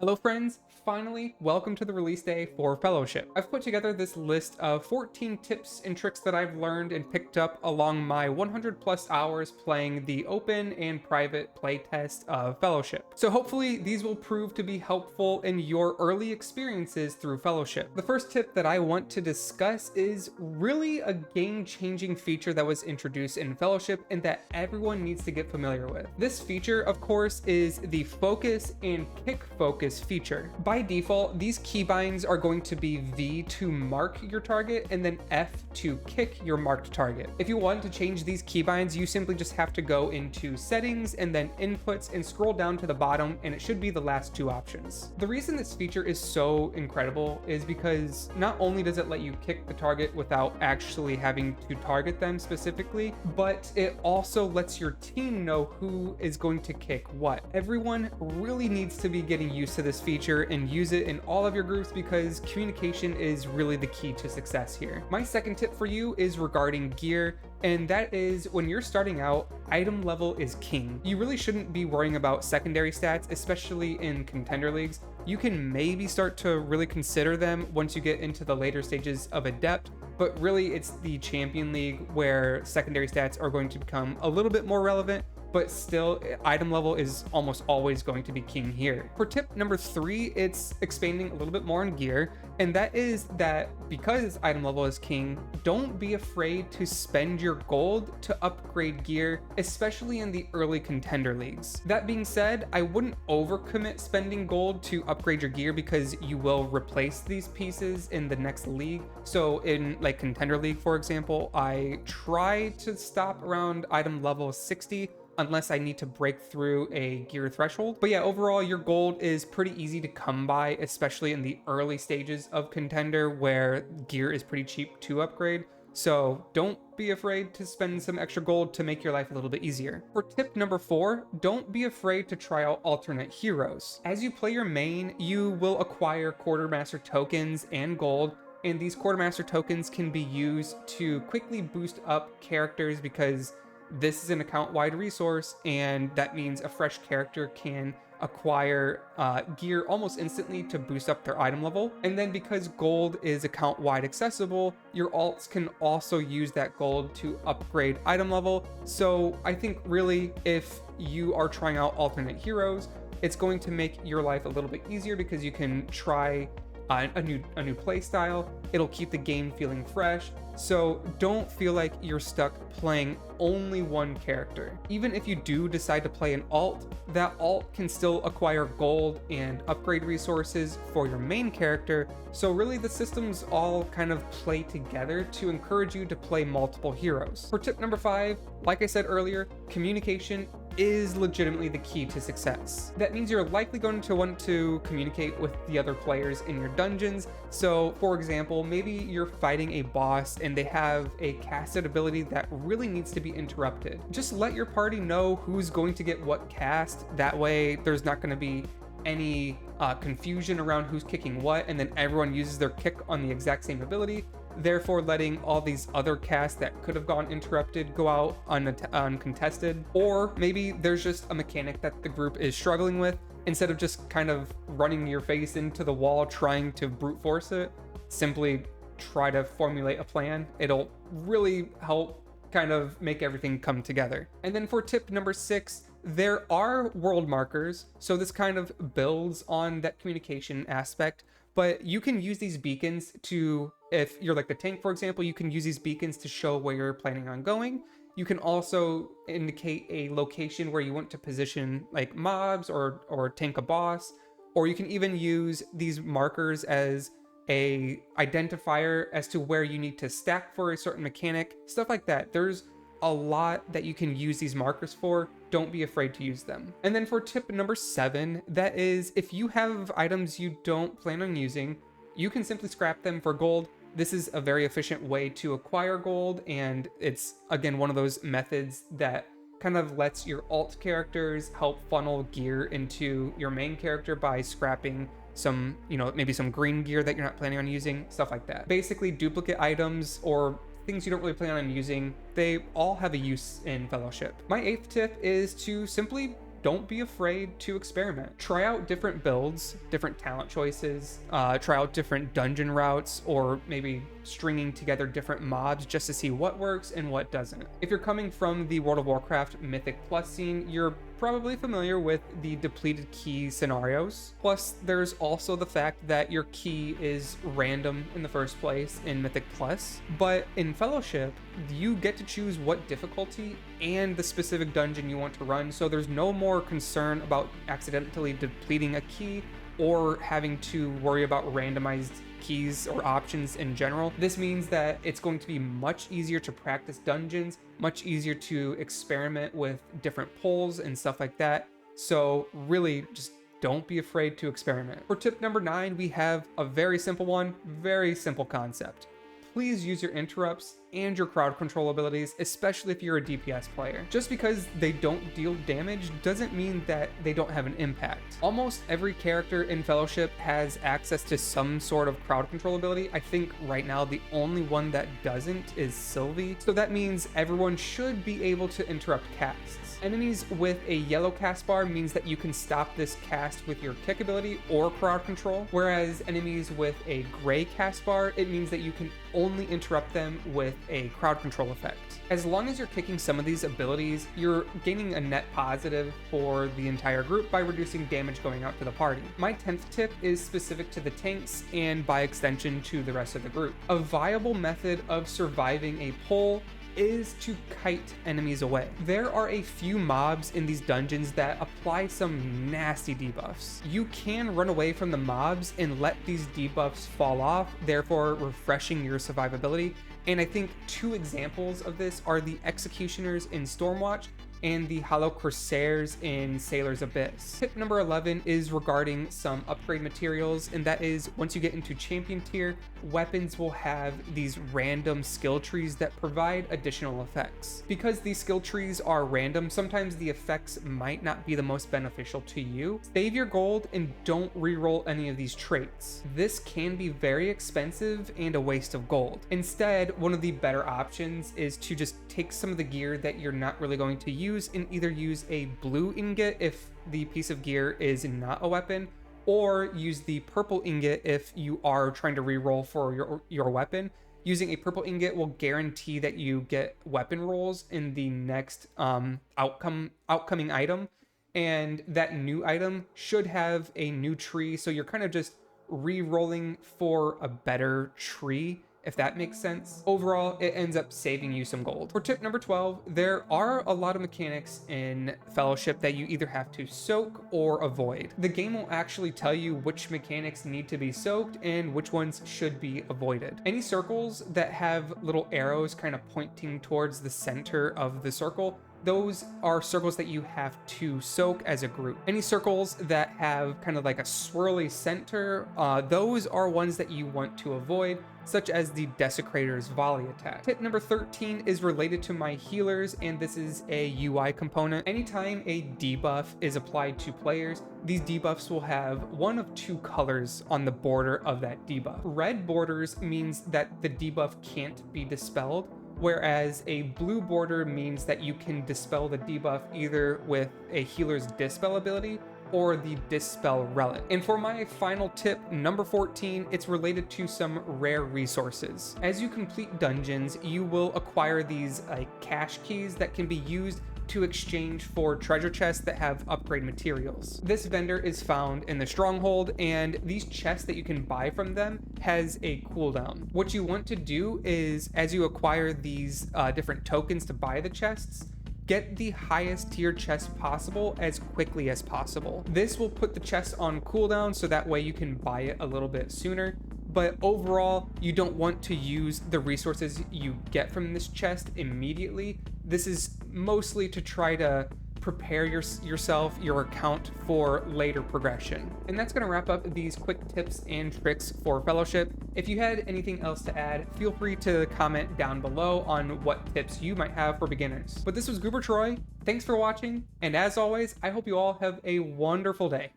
Hello friends, finally, welcome to the release day for Fellowship. I've put together this list of 14 tips and tricks that I've learned and picked up along my 100 plus hours playing the open and private playtest of Fellowship. So hopefully these will prove to be helpful in your early experiences through Fellowship. The first tip that I want to discuss is really a game-changing feature that was introduced in Fellowship and that everyone needs to get familiar with. This feature, of course, is the focus and kick focus feature. By default, these keybinds are going to be V to mark your target and then F to kick your marked target. If you want to change these keybinds, you simply just have to go into settings and then inputs and scroll down to the bottom, and it should be the last two options. The reason this feature is so incredible is because not only does it let you kick the target without actually having to target them specifically, but it also lets your team know who is going to kick what. Everyone really needs to be getting used to this feature and use it in all of your groups because communication is really the key to success here. My second tip for you is regarding gear, and that is when you're starting out, item level is king. You really shouldn't be worrying about secondary stats, especially in contender leagues. You can maybe start to really consider them once you get into the later stages of Adept, but really it's the Champion League where secondary stats are going to become a little bit more relevant, but still item level is almost always going to be king here. For tip number 3, it's expanding a little bit more on gear, and that is that because item level is king, don't be afraid to spend your gold to upgrade gear, especially in the early contender leagues. That being said, I wouldn't overcommit spending gold to upgrade your gear because you will replace these pieces in the next league. So in like contender league, for example, I try to stop around item level 60 unless I need to break through a gear threshold. But yeah, overall, your gold is pretty easy to come by, especially in the early stages of contender where gear is pretty cheap to upgrade. So don't be afraid to spend some extra gold to make your life a little bit easier. For tip number 4, don't be afraid to try out alternate heroes. As you play your main, you will acquire quartermaster tokens and gold, and these quartermaster tokens can be used to quickly boost up characters because this is an account-wide resource, and that means a fresh character can acquire gear almost instantly to boost up their item level. And then because gold is account-wide accessible, your alts can also use that gold to upgrade item level. So I think really if you are trying out alternate heroes, it's going to make your life a little bit easier because you can try a new play style. It'll keep the game feeling fresh. So don't feel like you're stuck playing only one character. Even if you do decide to play an alt, that alt can still acquire gold and upgrade resources for your main character. So really the systems all kind of play together to encourage you to play multiple heroes. For tip number 5, like I said earlier, communication is legitimately the key to success. That means you're likely going to want to communicate with the other players in your dungeons. So for example, maybe you're fighting a boss and they have a casted ability that really needs to be interrupted. Just let your party know who's going to get what cast. That way there's not going to be any confusion around who's kicking what, and then everyone uses their kick on the exact same ability, therefore letting all these other casts that could have gone interrupted go out uncontested. Or maybe there's just a mechanic that the group is struggling with. Instead of just kind of running your face into the wall trying to brute force it, simply try to formulate a plan. It'll really help kind of make everything come together. And then for tip number 6, there are world markers. So this kind of builds on that communication aspect, but you can use these beacons to, if you're like the tank, for example, you can use these beacons to show where you're planning on going. You can also indicate a location where you want to position like mobs or tank a boss, or you can even use these markers as a identifier as to where you need to stack for a certain mechanic, stuff like that. There's a lot that you can use these markers for. Don't be afraid to use them. And then for tip number 7, that is if you have items you don't plan on using, you can simply scrap them for gold. This is a very efficient way to acquire gold, and it's again one of those methods that kind of lets your alt characters help funnel gear into your main character by scrapping some, maybe some green gear that you're not planning on using, stuff like that. Basically, duplicate items or things you don't really plan on using, they all have a use in Fellowship. My 8th tip is to simply don't be afraid to experiment. Try out different builds, different talent choices, try out different dungeon routes, or maybe stringing together different mobs just to see what works and what doesn't. If you're coming from the World of Warcraft Mythic Plus scene, you're probably familiar with the depleted key scenarios. Plus, there's also the fact that your key is random in the first place in Mythic Plus, but in Fellowship, you get to choose what difficulty and the specific dungeon you want to run, so there's no more concern about accidentally depleting a key or having to worry about randomized keys or options in general. This means that it's going to be much easier to practice dungeons, much easier to experiment with different pulls and stuff like that. So really just don't be afraid to experiment. For tip number 9, we have a very simple one, very simple concept. Please use your interrupts and your crowd control abilities, especially if you're a DPS player. Just because they don't deal damage doesn't mean that they don't have an impact. Almost every character in Fellowship has access to some sort of crowd control ability. I think right now the only one that doesn't is Sylvie, so that means everyone should be able to interrupt casts. Enemies with a yellow cast bar means that you can stop this cast with your kick ability or crowd control, whereas enemies with a gray cast bar, it means that you can only interrupt them with a crowd control effect. As long as you're kicking some of these abilities, you're gaining a net positive for the entire group by reducing damage going out to the party. My 10th tip is specific to the tanks and by extension to the rest of the group. A viable method of surviving a pull is to kite enemies away. There are a few mobs in these dungeons that apply some nasty debuffs. You can run away from the mobs and let these debuffs fall off, therefore refreshing your survivability. And I think 2 examples of this are the Executioners in Stormwatch and the Hollow Corsairs in Sailor's Abyss. Tip number 11 is regarding some upgrade materials, and that is once you get into champion tier, weapons will have these random skill trees that provide additional effects. Because these skill trees are random, sometimes the effects might not be the most beneficial to you. Save your gold and don't reroll any of these traits. This can be very expensive and a waste of gold. Instead, one of the better options is to just take some of the gear that you're not really going to use and either use a blue ingot if the piece of gear is not a weapon, or use the purple ingot if you are trying to reroll for your weapon. Using a purple ingot will guarantee that you get weapon rolls in the next outcoming item, and that new item should have a new tree, so you're kind of just re-rolling for a better tree, if that makes sense. Overall, it ends up saving you some gold. For tip number 12, there are a lot of mechanics in Fellowship that you either have to soak or avoid. The game will actually tell you which mechanics need to be soaked and which ones should be avoided. Any circles that have little arrows kind of pointing towards the center of the circle, those are circles that you have to soak as a group. Any circles that have kind of like a swirly center, those are ones that you want to avoid, such as the Desecrator's volley attack. Tip number 13 is related to my healers, and this is a UI component. Anytime a debuff is applied to players, these debuffs will have one of 2 colors on the border of that debuff. Red borders means that the debuff can't be dispelled, whereas a blue border means that you can dispel the debuff either with a healer's dispel ability or the dispel relic. And for my final tip, number 14, it's related to some rare resources. As you complete dungeons, you will acquire these cache keys that can be used to exchange for treasure chests that have upgrade materials. This vendor is found in the stronghold, and these chests that you can buy from them has a cooldown. What you want to do is, as you acquire these different tokens to buy the chests, get the highest tier chest possible as quickly as possible. This will put the chest on cooldown so that way you can buy it a little bit sooner. But overall, you don't want to use the resources you get from this chest immediately. This is mostly to try to prepare your account for later progression. And that's going to wrap up these quick tips and tricks for Fellowship. If you had anything else to add, feel free to comment down below on what tips you might have for beginners. But this was GooberTroy. Thanks for watching, and as always, I hope you all have a wonderful day.